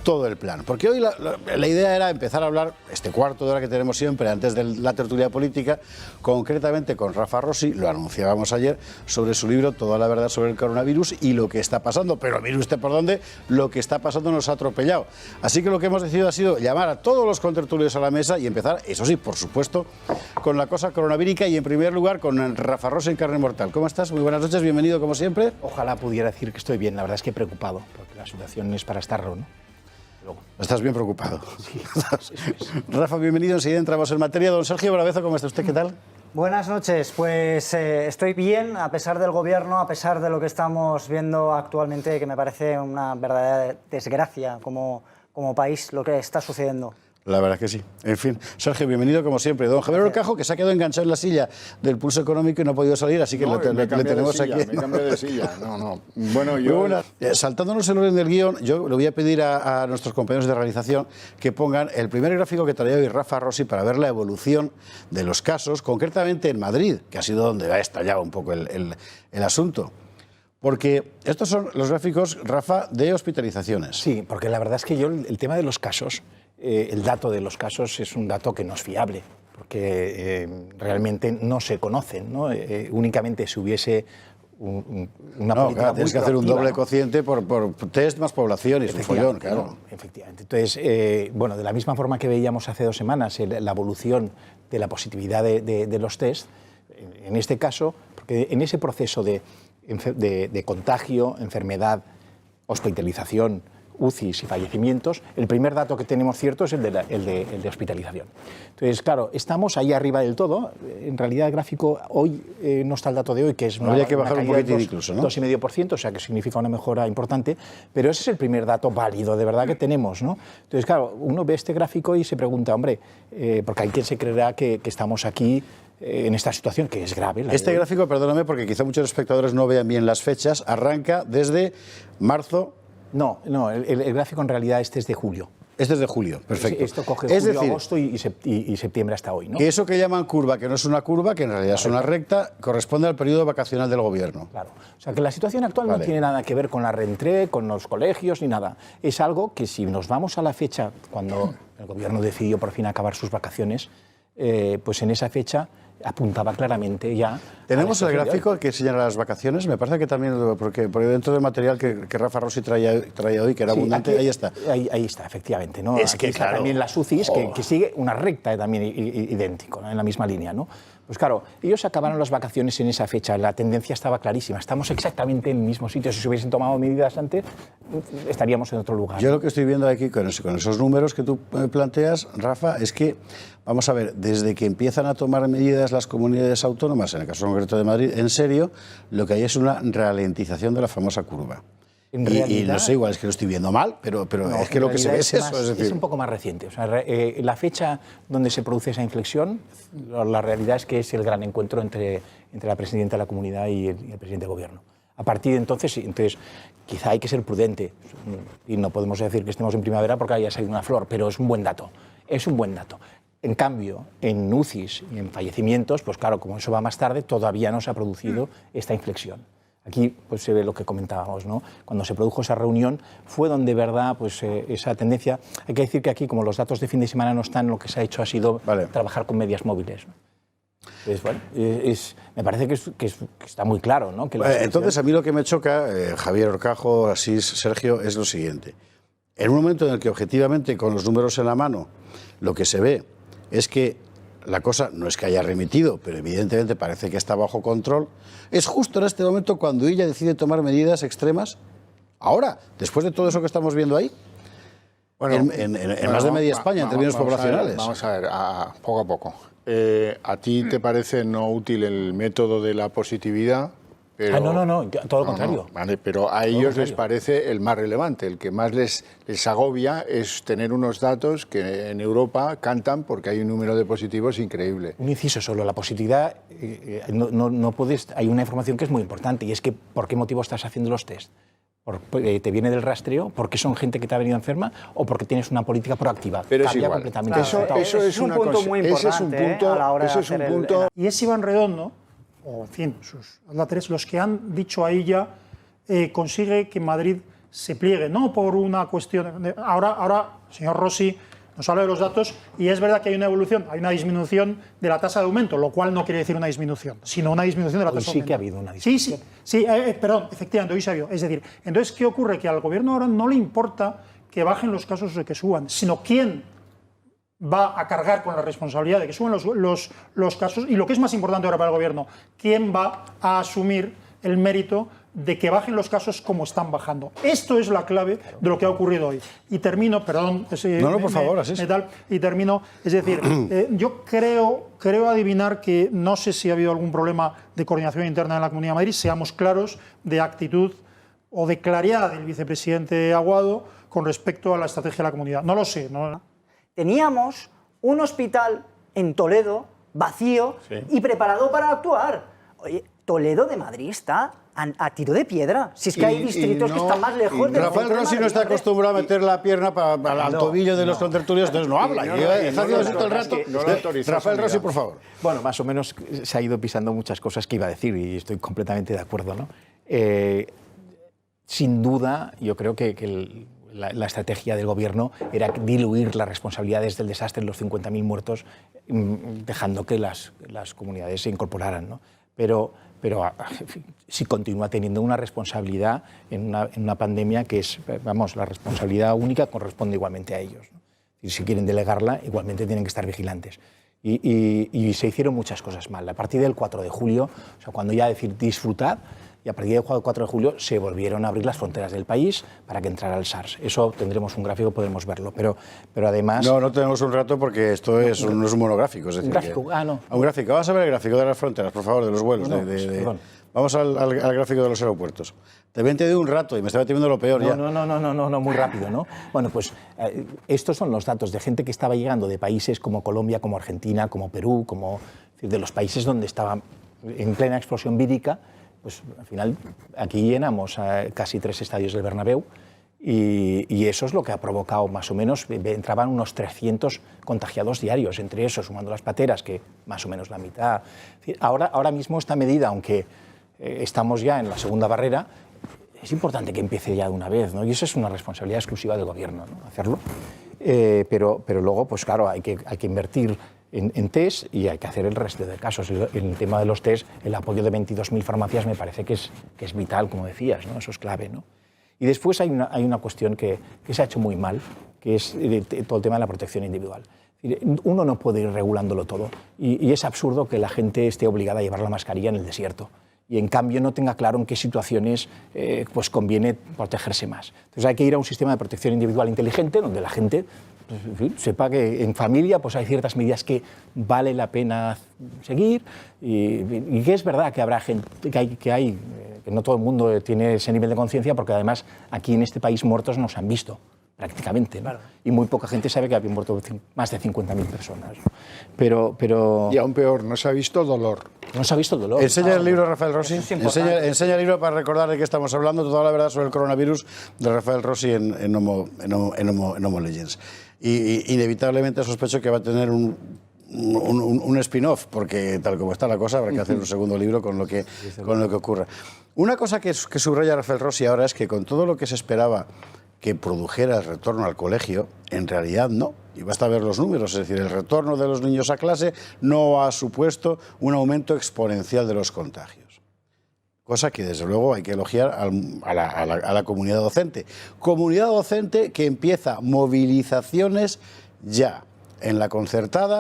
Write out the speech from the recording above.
todo el plan. Porque hoy la idea era empezar a hablar, este cuarto de hora que tenemos siempre, antes de la tertulia política, concretamente con Rafa Rossi, lo anunciábamos ayer, sobre su libro Toda la verdad sobre el coronavirus y lo que está pasando. Pero mire usted por dónde, lo que está pasando nos ha atropellado. Así que lo que hemos decidido ha sido llamar a todos los contertulios a la mesa y empezar, eso sí, por supuesto, con la cosa coronavírica y en primer lugar con Rafa Rossi en Carne Mortal. ¿Cómo estás? Muy buenas noches, bienvenido como siempre. Ojalá pudiera decir que estoy bien, la verdad es que preocupado, porque la situación es para estarlo, ¿no? Luego. Estás bien preocupado. Sí, Rafa, bienvenido, enseguida entramos en materia. Don Sergio Brabezo, ¿cómo está usted? ¿Qué tal? Buenas noches, pues estoy bien a pesar del gobierno, a pesar de lo que estamos viendo actualmente, que me parece una verdadera desgracia como país lo que está sucediendo. La verdad es que sí. En fin, Sergio, bienvenido como siempre. Don Javier Orcajo, que se ha quedado enganchado en la silla del Pulso Económico y no ha podido salir, así que no, le tenemos aquí. Me cambié de silla, no. Bueno, yo... Saltándonos el orden del guión, yo le voy a pedir a nuestros compañeros de realización que pongan el primer gráfico que traía hoy Rafa Rossi para ver la evolución de los casos, concretamente en Madrid, que ha sido donde ha estallado un poco el asunto. Porque estos son los gráficos, Rafa, de hospitalizaciones. Sí, porque la verdad es que yo el tema de los casos, el dato de los casos es un dato que no es fiable, porque realmente no se conocen, ¿no? Únicamente si hubiese una política claro, tienes que hacer un doble cociente por test más población y es un follón, claro. No, efectivamente. Entonces, bueno, de la misma forma que veíamos hace 2 semanas la evolución de la positividad de los test, en este caso, porque en ese proceso de contagio, enfermedad, hospitalización, UCIs y fallecimientos, el primer dato que tenemos cierto es el de hospitalización. Entonces, claro, estamos ahí arriba del todo. En realidad, el gráfico hoy no está el dato de hoy, que es habría que bajar un poquitín incluso, ¿no? 2,5%, o sea, que significa una mejora importante, pero ese es el primer dato válido, de verdad, que tenemos, ¿no? Entonces, claro, uno ve este gráfico y se pregunta, hombre, porque hay quien se creerá que estamos aquí en esta situación, que es grave. Este gráfico, perdóname, porque quizá muchos espectadores no vean bien las fechas, arranca desde marzo. No, el gráfico en realidad este es de julio. Este es de julio, perfecto. Esto coge julio, agosto y septiembre hasta hoy, ¿no? Que eso que llaman curva, que no es una curva, que en realidad es una recta, corresponde al periodo vacacional del gobierno. Claro. O sea, que la situación actual no tiene nada que ver con la reentrée, con los colegios, ni nada. Es algo que si nos vamos a la fecha cuando el gobierno decidió por fin acabar sus vacaciones, pues en esa fecha apuntaba claramente ya. Tenemos el gráfico que señala las vacaciones, me parece que también, porque dentro del material que Rafa Rossi traía hoy, que era abundante, aquí, ahí está. Ahí está, efectivamente, ¿no? Es aquí que, está claro, también las UCIs, que sigue una recta también idéntico, ¿no? En la misma línea, ¿no? Pues claro, ellos acabaron las vacaciones en esa fecha, la tendencia estaba clarísima, estamos exactamente en el mismo sitio, si se hubiesen tomado medidas antes, estaríamos en otro lugar. Yo lo que estoy viendo aquí con esos números que tú planteas, Rafa, es que, vamos a ver, desde que empiezan a tomar medidas las comunidades autónomas, en el caso concreto de Madrid, en serio, lo que hay es una ralentización de la famosa curva. Y no sé, igual es que lo estoy viendo mal, pero no, es que lo que se ve es eso. Es un poco más reciente. O sea, la fecha donde se produce esa inflexión, la realidad es que es el gran encuentro entre la presidenta de la comunidad y el presidente del gobierno. A partir de entonces, quizá hay que ser prudente. Y no podemos decir que estemos en primavera porque haya salido una flor, pero es un buen dato. Es un buen dato. En cambio, en UCIs y en fallecimientos, pues claro, como eso va más tarde, todavía no se ha producido esta inflexión. Aquí pues se ve lo que comentábamos, ¿no? Cuando se produjo esa reunión fue donde, verdad, pues esa tendencia. Hay que decir que aquí, como los datos de fin de semana no están, lo que se ha hecho ha sido trabajar con medias móviles, ¿no? Entonces, bueno, me parece que está muy claro, ¿no? Que entonces, a mí lo que me choca, Javier Orcajo, Asís, Sergio, es lo siguiente. En un momento en el que objetivamente, con los números en la mano, lo que se ve es que la cosa no es que haya remitido, pero evidentemente parece que está bajo control. Es justo en este momento cuando ella decide tomar medidas extremas. Ahora, después de todo eso que estamos viendo ahí, bueno, en más de media España, en términos poblacionales. Vamos a ver, poco a poco. ¿A ti te parece no útil el método de la positividad? Pero, no, todo lo contrario. Vale, pero a ellos les parece el más relevante, el que más les agobia es tener unos datos que en Europa cantan porque hay un número de positivos increíble. Un inciso solo, la positividad, no puedes, hay una información que es muy importante y es que ¿por qué motivo estás haciendo los test? ¿Te viene del rastreo? ¿Porque son gente que te ha venido enferma? ¿O porque tienes una política proactiva? Pero es igual. Completamente. Claro, eso es un punto muy importante. Ese es un punto. Y es Iván Redondo, o en fin, sus lateres, los que han dicho a ella consigue que Madrid se pliegue, no por una cuestión... Ahora, señor Rossi nos habla de los datos y es verdad que hay una evolución, hay una disminución de la tasa de aumento, lo cual no quiere decir una disminución, sino una disminución de la tasa de aumento. Sí que ha habido una disminución. Sí, perdón, efectivamente, hoy se ha habido. Es decir, entonces, ¿qué ocurre? Que al gobierno ahora no le importa que bajen los casos o que suban, sino quién va a cargar con la responsabilidad de que suban los casos y lo que es más importante ahora para el gobierno, quién va a asumir el mérito de que bajen los casos como están bajando. Esto es la clave de lo que ha ocurrido hoy. Y termino, perdón... por favor, así es. Y termino, es decir, yo creo adivinar que no sé si ha habido algún problema de coordinación interna en la Comunidad de Madrid, seamos claros, de actitud o de claridad del vicepresidente Aguado con respecto a la estrategia de la comunidad. No lo sé. No. Teníamos un hospital en Toledo vacío y preparado para actuar. Oye, Toledo de Madrid está a tiro de piedra. Si es que hay distritos que están más lejos de Rafael Rossi no está acostumbrado a meter la pierna al tobillo de los contertulios, entonces no habla. Está haciendo todo el rato. Rafael Rossi, por favor. Bueno, más o menos se ha ido pisando muchas cosas que iba a decir y estoy completamente de acuerdo, ¿no? Sin duda, yo creo que la estrategia del gobierno era diluir las responsabilidades del desastre, los 50.000 muertos, dejando que las comunidades se incorporaran, ¿no? Pero si continúa teniendo una responsabilidad en una pandemia que es, vamos, la responsabilidad única corresponde igualmente a ellos, ¿no? Y si quieren delegarla, igualmente tienen que estar vigilantes. Y se hicieron muchas cosas mal. A partir del 4 de julio, o sea, cuando ya decir disfrutad, y a partir del 4 de julio se volvieron a abrir las fronteras del país para que entrara el SARS. Eso tendremos un gráfico, podremos verlo, pero además... No tenemos un rato porque esto no es un monográfico. Es decir, un gráfico, un gráfico. Vamos a ver el gráfico de las fronteras, por favor, de los vuelos. Vamos al gráfico de los aeropuertos. También te doy un rato y me estaba temiendo lo peor ya. No, muy rápido, ¿no? Bueno, pues estos son los datos de gente que estaba llegando de países como Colombia, como Argentina, como Perú, de los países donde estaban en plena explosión vírica. Pues al final aquí llenamos casi 3 estadios del Bernabéu y eso es lo que ha provocado más o menos, entraban unos 300 contagiados diarios, entre esos sumando las pateras, que más o menos la mitad. Ahora mismo esta medida, aunque estamos ya en la segunda barrera, es importante que empiece ya de una vez, ¿no? Y eso es una responsabilidad exclusiva del gobierno, ¿no? Hacerlo. Pero luego, pues claro, hay que invertir en test y hay que hacer el resto de casos. El tema de los test, el apoyo de 22.000 farmacias me parece que es vital, como decías, ¿no? Eso es clave, ¿no? Y después hay una cuestión que se ha hecho muy mal, que es todo el tema de la protección individual. Uno no puede ir regulándolo todo y es absurdo que la gente esté obligada a llevar la mascarilla en el desierto y en cambio no tenga claro en qué situaciones pues conviene protegerse más. Entonces hay que ir a un sistema de protección individual inteligente donde la gente sepa que en familia pues hay ciertas medidas que vale la pena seguir y que es verdad que habrá gente que no todo el mundo tiene ese nivel de conciencia porque además aquí en este país muertos no se han visto prácticamente, ¿no? Claro. Y muy poca gente sabe que habían muerto más de 50.000 personas, ¿no? Pero... Y aún peor, no se ha visto dolor. No se ha visto dolor. Enseña el libro, Rafael Rossi. Enseña el libro para recordar de qué estamos hablando, toda la verdad sobre el coronavirus, de Rafael Rossi en Homo Legends. Y inevitablemente sospecho que va a tener un spin-off, porque tal como está la cosa habrá que hacer un segundo libro con lo que ocurra. Una cosa que subraya Rafael Rossi ahora es que con todo lo que se esperaba que produjera el retorno al colegio, en realidad no. Y basta ver los números, es decir, el retorno de los niños a clase no ha supuesto un aumento exponencial de los contagios. Cosa que, desde luego, hay que elogiar a la comunidad docente. Comunidad docente que empieza movilizaciones ya en la concertada